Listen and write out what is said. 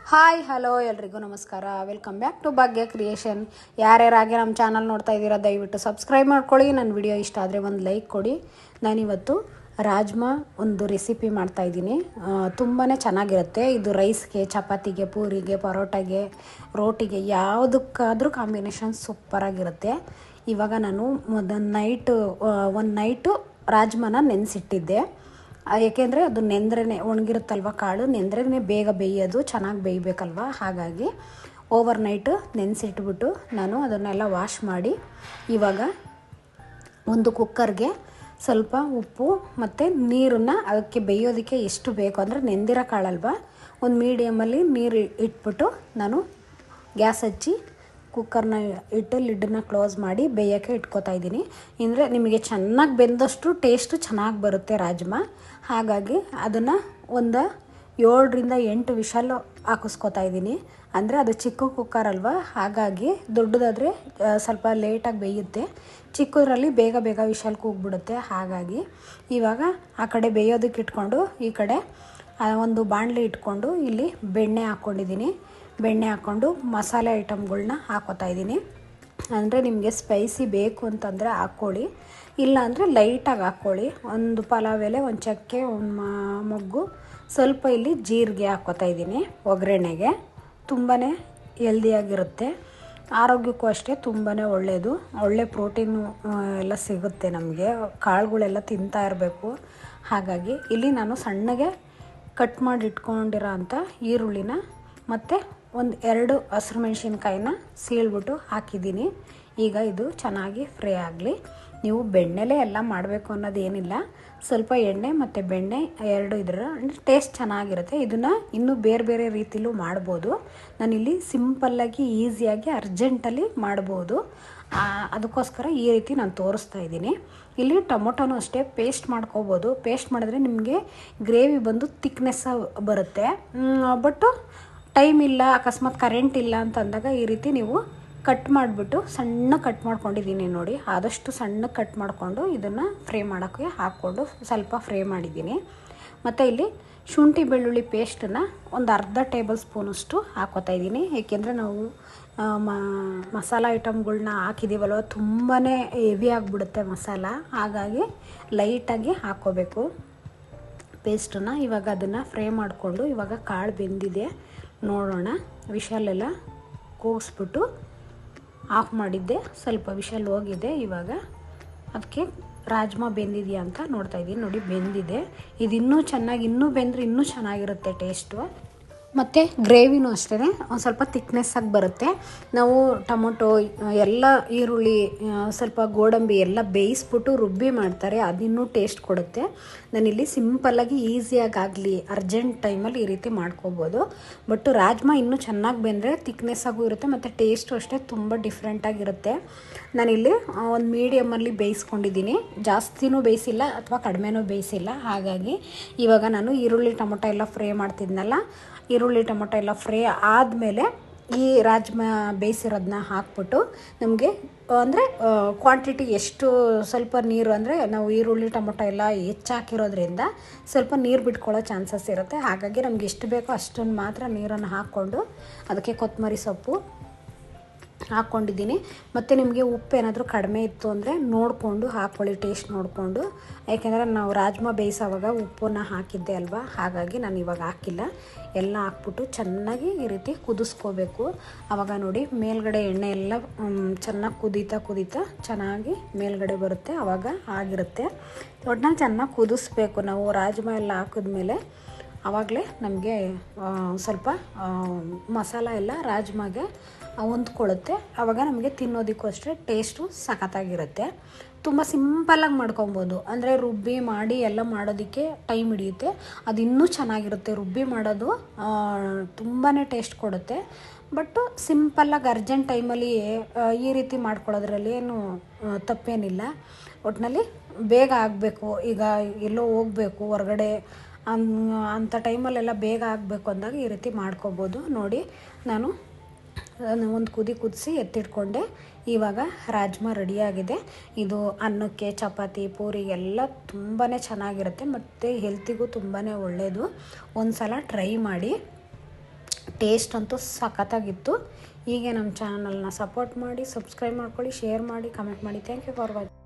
Hi hello ಎಲ್ರಿಗೂ ನಮಸ್ಕಾರ. Welcome back to Bhagya creation. ಯಾರ್ಯಾರಾಗೆ ನಮ್ಮ ಚಾನಲ್ ನೋಡ್ತಾ ಇದ್ದೀರಾ ದಯವಿಟ್ಟು ಸಬ್ಸ್ಕ್ರೈಬ್ ಮಾಡ್ಕೊಳ್ಳಿ. ನನ್ನ ವಿಡಿಯೋ ಇಷ್ಟ ಆದರೆ ಒಂದು ಲೈಕ್ ಕೊಡಿ. ನಾನಿವತ್ತು ರಾಜ್ಮಾ ಒಂದು ರೆಸಿಪಿ ಮಾಡ್ತಾಯಿದ್ದೀನಿ. ತುಂಬಾ ಚೆನ್ನಾಗಿರುತ್ತೆ ಇದು. ರೈಸ್ಗೆ, ಚಪಾತಿಗೆ, ಪೂರಿಗೆ, ಪರೋಟಾಗೆ, ರೋಟಿಗೆ ಯಾವುದಕ್ಕಾದರೂ ಕಾಂಬಿನೇಷನ್ ಸೂಪರಾಗಿರುತ್ತೆ. ಇವಾಗ ನಾನು ಒಂದು ನೈಟು ರಾಜ್ಮಾನ ನೆನೆಸಿಟ್ಟಿದ್ದೆ. ಏಕೆಂದರೆ ಅದು ನೆಂದ್ರೇ ಒಣಗಿರುತ್ತಲ್ವ, ಕಾಳು ನೆಂದ್ರೇ ಬೇಗ ಬೇಯೋದು, ಚೆನ್ನಾಗಿ ಬೇಯಬೇಕಲ್ವ. ಹಾಗಾಗಿ ಓವರ್ ನೈಟು ನೆನೆಸಿಟ್ಬಿಟ್ಟು ನಾನು ಅದನ್ನೆಲ್ಲ ವಾಶ್ ಮಾಡಿ ಇವಾಗ ಒಂದು ಕುಕ್ಕರ್ಗೆ ಸ್ವಲ್ಪ ಉಪ್ಪು ಮತ್ತು ನೀರನ್ನು ಅದಕ್ಕೆ ಬೇಯೋದಕ್ಕೆ ಎಷ್ಟು ಬೇಕು ಅಂದರೆ ನೆಂದಿರೋ ಕಾಳಲ್ವ, ಒಂದು ಮೀಡಿಯಮಲ್ಲಿ ನೀರು ಇಟ್ಬಿಟ್ಟು ನಾನು ಗ್ಯಾಸ್ ಹಚ್ಚಿ ಕುಕ್ಕರ್ನ ಇಟ್ಟು ಲಿಡ್ಡನ್ನ ಕ್ಲೋಸ್ ಮಾಡಿ ಬೇಯೋಕ್ಕೆ ಇಟ್ಕೋತಾ ಇದ್ದೀನಿ. ಅಂದರೆ ನಿಮಗೆ ಚೆನ್ನಾಗಿ ಬೆಂದಷ್ಟು ಟೇಸ್ಟು ಚೆನ್ನಾಗಿ ಬರುತ್ತೆ ರಾಜ್ಮಾ. ಹಾಗಾಗಿ ಅದನ್ನು ಒಂದು 7ರಿಂದ 8 ವಿಷಲ್ಲು ಹಾಕಿಸ್ಕೊತಾ ಇದ್ದೀನಿ. ಅಂದರೆ ಅದು ಚಿಕ್ಕ ಕುಕ್ಕರ್ ಅಲ್ವ, ಹಾಗಾಗಿ ದೊಡ್ಡದಾದರೆ ಸ್ವಲ್ಪ ಲೇಟಾಗಿ ಬೇಯುತ್ತೆ, ಚಿಕ್ಕದ್ರಲ್ಲಿ ಬೇಗ ಬೇಗ ವಿಷಲ್ ಕೂಗ್ಬಿಡುತ್ತೆ. ಹಾಗಾಗಿ ಇವಾಗ ಆ ಕಡೆ ಬೇಯೋದಕ್ಕೆ ಇಟ್ಕೊಂಡು ಈ ಕಡೆ ಒಂದು ಬಾಣಲಿ ಇಟ್ಕೊಂಡು ಇಲ್ಲಿ ಬೆಣ್ಣೆ ಹಾಕ್ಕೊಂಡಿದ್ದೀನಿ. ಬೆಣ್ಣೆ ಹಾಕ್ಕೊಂಡು ಮಸಾಲೆ ಐಟಮ್ಗಳ್ನ ಹಾಕ್ಕೋತಾ ಇದ್ದೀನಿ. ಅಂದರೆ ನಿಮಗೆ ಸ್ಪೈಸಿ ಬೇಕು ಅಂತಂದರೆ ಹಾಕ್ಕೊಳ್ಳಿ, ಇಲ್ಲ ಅಂದರೆ ಲೈಟಾಗಿ ಹಾಕ್ಕೊಳ್ಳಿ. ಒಂದು ಪಲಾವ್ ಎಲೆ, ಒಂದು ಚಕ್ಕೆ, ಒಂದು ಮೊಗ್ಗು, ಸ್ವಲ್ಪ ಇಲ್ಲಿ ಜೀರಿಗೆ ಹಾಕ್ಕೋತಾ ಇದ್ದೀನಿ ಒಗ್ಗರಣೆಗೆ. ತುಂಬಾ ಹೆಲ್ದಿಯಾಗಿರುತ್ತೆ, ಆರೋಗ್ಯಕ್ಕೂ ಅಷ್ಟೇ ತುಂಬಾ ಒಳ್ಳೆಯದು. ಒಳ್ಳೆ ಪ್ರೋಟೀನು ಎಲ್ಲ ಸಿಗುತ್ತೆ ನಮಗೆ, ಕಾಳುಗಳೆಲ್ಲ ತಿಂತಾ ಇರಬೇಕು. ಹಾಗಾಗಿ ಇಲ್ಲಿ ನಾನು ಸಣ್ಣಗೆ ಕಟ್ ಮಾಡಿ ಇಟ್ಕೊಂಡಿರೋ ಅಂಥ ಈರುಳ್ಳಿನ ಮತ್ತು 2 ಹಸಿರು ಮೆಣಸಿನ್ಕಾಯಿನ ಸೀಳ್ಬಿಟ್ಟು ಹಾಕಿದ್ದೀನಿ. ಈಗ ಇದು ಚೆನ್ನಾಗಿ ಫ್ರೈ ಆಗಲಿ. ನೀವು ಬೆಣ್ಣೆಲೇ ಎಲ್ಲ ಮಾಡಬೇಕು ಅನ್ನೋದೇನಿಲ್ಲ, ಸ್ವಲ್ಪ ಎಣ್ಣೆ ಮತ್ತು ಬೆಣ್ಣೆ 2 ಇದ್ರೆ ಟೇಸ್ಟ್ ಚೆನ್ನಾಗಿರುತ್ತೆ. ಇದನ್ನು ಇನ್ನೂ ಬೇರೆ ಬೇರೆ ರೀತಿಲೂ ಮಾಡ್ಬೋದು. ನಾನಿಲ್ಲಿ ಸಿಂಪಲ್ಲಾಗಿ ಈಸಿಯಾಗಿ ಅರ್ಜೆಂಟಲ್ಲಿ ಮಾಡ್ಬೋದು, ಅದಕ್ಕೋಸ್ಕರ ಈ ರೀತಿ ನಾನು ತೋರಿಸ್ತಾ ಇದ್ದೀನಿ. ಇಲ್ಲಿ ಟೊಮೊಟೊನೂ ಅಷ್ಟೇ ಪೇಸ್ಟ್ ಮಾಡ್ಕೋಬೋದು. ಪೇಸ್ಟ್ ಮಾಡಿದ್ರೆ ನಿಮಗೆ ಗ್ರೇವಿ ಬಂದು ತಿಕ್ನೆಸ್ ಬರುತ್ತೆ. ಬಟ್ಟು ಟೈಮ್ ಇಲ್ಲ, ಅಕಸ್ಮಾತ್ ಕರೆಂಟ್ ಇಲ್ಲ ಅಂತಂದಾಗ ಈ ರೀತಿ ನೀವು ಕಟ್ ಮಾಡಿಬಿಟ್ಟು ಸಣ್ಣ ಕಟ್ ಮಾಡ್ಕೊಂಡಿದ್ದೀನಿ ನೋಡಿ. ಆದಷ್ಟು ಸಣ್ಣ ಕಟ್ ಮಾಡಿಕೊಂಡು ಇದನ್ನು ಫ್ರೈ ಮಾಡೋಕ್ಕೆ ಹಾಕ್ಕೊಂಡು ಸ್ವಲ್ಪ ಫ್ರೈ ಮಾಡಿದ್ದೀನಿ. ಮತ್ತು ಇಲ್ಲಿ ಶುಂಠಿ ಬೆಳ್ಳುಳ್ಳಿ ಪೇಸ್ಟನ್ನು ಒಂದು ಅರ್ಧ ಟೇಬಲ್ ಸ್ಪೂನಷ್ಟು ಹಾಕ್ಕೋತಾ ಇದ್ದೀನಿ. ಏಕೆಂದರೆ ನಾವು ಮಸಾಲ ಐಟಮ್ಗಳ್ನ ಹಾಕಿದ್ದೀವಲ್ವ, ತುಂಬಾ ಹೆವಿ ಆಗಿಬಿಡುತ್ತೆ ಮಸಾಲ. ಹಾಗಾಗಿ ಲೈಟಾಗಿ ಹಾಕ್ಕೋಬೇಕು ಪೇಸ್ಟನ್ನು. ಇವಾಗ ಅದನ್ನು ಫ್ರೈ ಮಾಡಿಕೊಂಡು ಇವಾಗ ಕಾಳು ಬೆಂದಿದೆ ನೋಡೋಣ. ವಿಷಲೆಲ್ಲ ಕೂಗಿಸ್ಬಿಟ್ಟು ಆಫ್ ಮಾಡಿದ್ದೆ, ಸ್ವಲ್ಪ ವಿಷಲ್ ಹೋಗಿದೆ. ಇವಾಗ ಅದಕ್ಕೆ ರಾಜ್ಮಾ ಬೆಂದಿದೆಯಾ ಅಂತ ನೋಡ್ತಾ ಇದ್ದೀನಿ. ನೋಡಿ ಬೆಂದಿದೆ. ಇದು ಇನ್ನೂ ಬೆಂದರೆ ಇನ್ನೂ ಚೆನ್ನಾಗಿರುತ್ತೆ ಟೇಸ್ಟು. ಮತ್ತು ಗ್ರೇವಿನೂ ಅಷ್ಟೇ ಒಂದು ಸ್ವಲ್ಪ ತಿಕ್ನೆಸ್ಸಾಗಿ ಬರುತ್ತೆ. ನಾವು ಟೊಮೊಟೊ ಎಲ್ಲ ಈರುಳ್ಳಿ ಸ್ವಲ್ಪ ಗೋಡಂಬಿ ಎಲ್ಲ ಬೇಯಿಸ್ಬಿಟ್ಟು ರುಬ್ಬಿ ಮಾಡ್ತಾರೆ, ಅದಿನ್ನೂ ಟೇಸ್ಟ್ ಕೊಡುತ್ತೆ. ನಾನಿಲ್ಲಿ ಸಿಂಪಲ್ಲಾಗಿ ಈಸಿಯಾಗಿ ಅರ್ಜೆಂಟ್ ಟೈಮಲ್ಲಿ ಈ ರೀತಿ ಮಾಡ್ಕೋಬೋದು. ಬಟ್ ರಾಜ್ಮಾ ಇನ್ನೂ ಚೆನ್ನಾಗಿ ಬೆಂದರೆ ತಿಕ್ನೆಸ್ಸಾಗೂ ಇರುತ್ತೆ ಮತ್ತು ಟೇಸ್ಟು ಅಷ್ಟೇ ತುಂಬ ಡಿಫ್ರೆಂಟಾಗಿರುತ್ತೆ. ನಾನಿಲ್ಲಿ ಒಂದು ಮೀಡಿಯಮಲ್ಲಿ ಬೇಯಿಸ್ಕೊಂಡಿದ್ದೀನಿ, ಜಾಸ್ತಿನೂ ಬೇಯಿಸಿಲ್ಲ ಅಥವಾ ಕಡಿಮೆನೂ ಬೇಯಿಸಿಲ್ಲ. ಹಾಗಾಗಿ ಇವಾಗ ನಾನು ಈರುಳ್ಳಿ ಟೊಮೊಟೊ ಎಲ್ಲ ಫ್ರೈ ಮಾಡ್ತಿದ್ನಲ್ಲ, ಈರುಳ್ಳಿ ಟೊಮೊಟೊ ಎಲ್ಲ ಫ್ರೈ ಆದಮೇಲೆ ಈ ರಾಜ್ಮಾ ಬೇಯಿಸಿರೋದನ್ನ ಹಾಕ್ಬಿಟ್ಟು ನಮಗೆ ಅಂದರೆ ಕ್ವಾಂಟಿಟಿ ಎಷ್ಟು ಸ್ವಲ್ಪ ನೀರು, ಅಂದರೆ ನಾವು ಈರುಳ್ಳಿ ಟೊಮೊಟೊ ಎಲ್ಲ ಹೆಚ್ಚಾಕಿರೋದ್ರಿಂದ ಸ್ವಲ್ಪ ನೀರು ಬಿಟ್ಕೊಳ್ಳೋ ಚಾನ್ಸಸ್ ಇರುತ್ತೆ. ಹಾಗಾಗಿ ನಮ್ಗೆ ಎಷ್ಟು ಬೇಕೋ ಅಷ್ಟನ್ನು ಮಾತ್ರ ನೀರನ್ನು ಹಾಕ್ಕೊಂಡು ಅದಕ್ಕೆ ಕೊತ್ತಂಬರಿ ಸೊಪ್ಪು ಹಾಕ್ಕೊಂಡಿದ್ದೀನಿ. ಮತ್ತು ನಿಮಗೆ ಉಪ್ಪು ಏನಾದರೂ ಕಡಿಮೆ ಇತ್ತು ಅಂದರೆ ನೋಡಿಕೊಂಡು ಹಾಕ್ಕೊಳ್ಳಿ, ಟೇಸ್ಟ್ ನೋಡಿಕೊಂಡು. ಯಾಕೆಂದರೆ ನಾವು ರಾಜ್ಮಾ ಬೇಯಿಸೋವಾಗ ಉಪ್ಪನ್ನು ಹಾಕಿದ್ದೆ ಅಲ್ವಾ, ಹಾಗಾಗಿ ನಾನು ಇವಾಗ ಹಾಕಿಲ್ಲ. ಎಲ್ಲ ಹಾಕ್ಬಿಟ್ಟು ಚೆನ್ನಾಗಿ ಈ ರೀತಿ ಕುದಿಸ್ಕೋಬೇಕು. ಆವಾಗ ನೋಡಿ ಮೇಲ್ಗಡೆ ಎಣ್ಣೆ ಎಲ್ಲ ಚೆನ್ನಾಗಿ ಕುದೀತಾ ಚೆನ್ನಾಗಿ ಮೇಲ್ಗಡೆ ಬರುತ್ತೆ, ಆವಾಗ ಆಗಿರುತ್ತೆ. ಒಟ್ಟಿನಲ್ಲಿ ಚೆನ್ನಾಗಿ ಕುದಿಸ್ಬೇಕು ನಾವು. ರಾಜ್ಮಾ ಎಲ್ಲ ಹಾಕಿದ್ಮೇಲೆ ಆವಾಗಲೇ ನಮಗೆ ಸ್ವಲ್ಪ ಮಸಾಲ ಎಲ್ಲ ರಾಜ್ಮಾಗೆ ಹೊಂದ್ಕೊಳ್ಳುತ್ತೆ. ಆವಾಗ ನಮಗೆ ತಿನ್ನೋದಕ್ಕೂ ಅಷ್ಟೇ ಟೇಸ್ಟು ಸಖತ್ತಾಗಿರುತ್ತೆ. ತುಂಬ ಸಿಂಪಲ್ಲಾಗಿ ಮಾಡ್ಕೊಬೋದು. ಅಂದರೆ ರುಬ್ಬಿ ಮಾಡಿ ಎಲ್ಲ ಮಾಡೋದಕ್ಕೆ ಟೈಮ್ ಹಿಡಿಯುತ್ತೆ, ಅದು ಇನ್ನೂ ಚೆನ್ನಾಗಿರುತ್ತೆ. ರುಬ್ಬಿ ಮಾಡೋದು ತುಂಬಾ ಟೇಸ್ಟ್ ಕೊಡುತ್ತೆ. ಬಟ್ಟು ಸಿಂಪಲ್ಲಾಗಿ ಅರ್ಜೆಂಟ್ ಟೈಮಲ್ಲಿ ಈ ರೀತಿ ಮಾಡ್ಕೊಳ್ಳೋದ್ರಲ್ಲಿ ಏನು ತಪ್ಪೇನಿಲ್ಲ. ಒಟ್ಟಿನಲ್ಲಿ ಬೇಗ ಆಗಬೇಕು, ಈಗ ಎಲ್ಲೋ ಹೋಗಬೇಕು ಹೊರಗಡೆ ಅಂಥ ಟೈಮಲ್ಲೆಲ್ಲ ಬೇಗ ಆಗಬೇಕು ಅಂದಾಗ ಈ ರೀತಿ ಮಾಡ್ಕೊಬೋದು. ನೋಡಿ ನಾನು ಒಂದು ಕುದಿಸಿ ಎತ್ತಿಟ್ಕೊಂಡೆ. ಇವಾಗ ರಾಜ್ಮಾ ರೆಡಿಯಾಗಿದೆ. ಇದು ಅನ್ನಕ್ಕೆ, ಚಪಾತಿ, ಪೂರಿಗೆಲ್ಲ ತುಂಬಾ ಚೆನ್ನಾಗಿರುತ್ತೆ ಮತ್ತು ಹೆಲ್ತಿಗೂ ತುಂಬಾ ಒಳ್ಳೆಯದು. ಒಂದು ಸಲ ಟ್ರೈ ಮಾಡಿ. ಟೇಸ್ಟ್ ಅಂತೂ ಸಖತ್ತಾಗಿತ್ತು. ಹೀಗೆ ನಮ್ಮ ಚಾನಲ್ನ ಸಪೋರ್ಟ್ ಮಾಡಿ, ಸಬ್ಸ್ಕ್ರೈಬ್ ಮಾಡ್ಕೊಳ್ಳಿ, ಶೇರ್ ಮಾಡಿ, ಕಮೆಂಟ್ ಮಾಡಿ. Thank you for watching.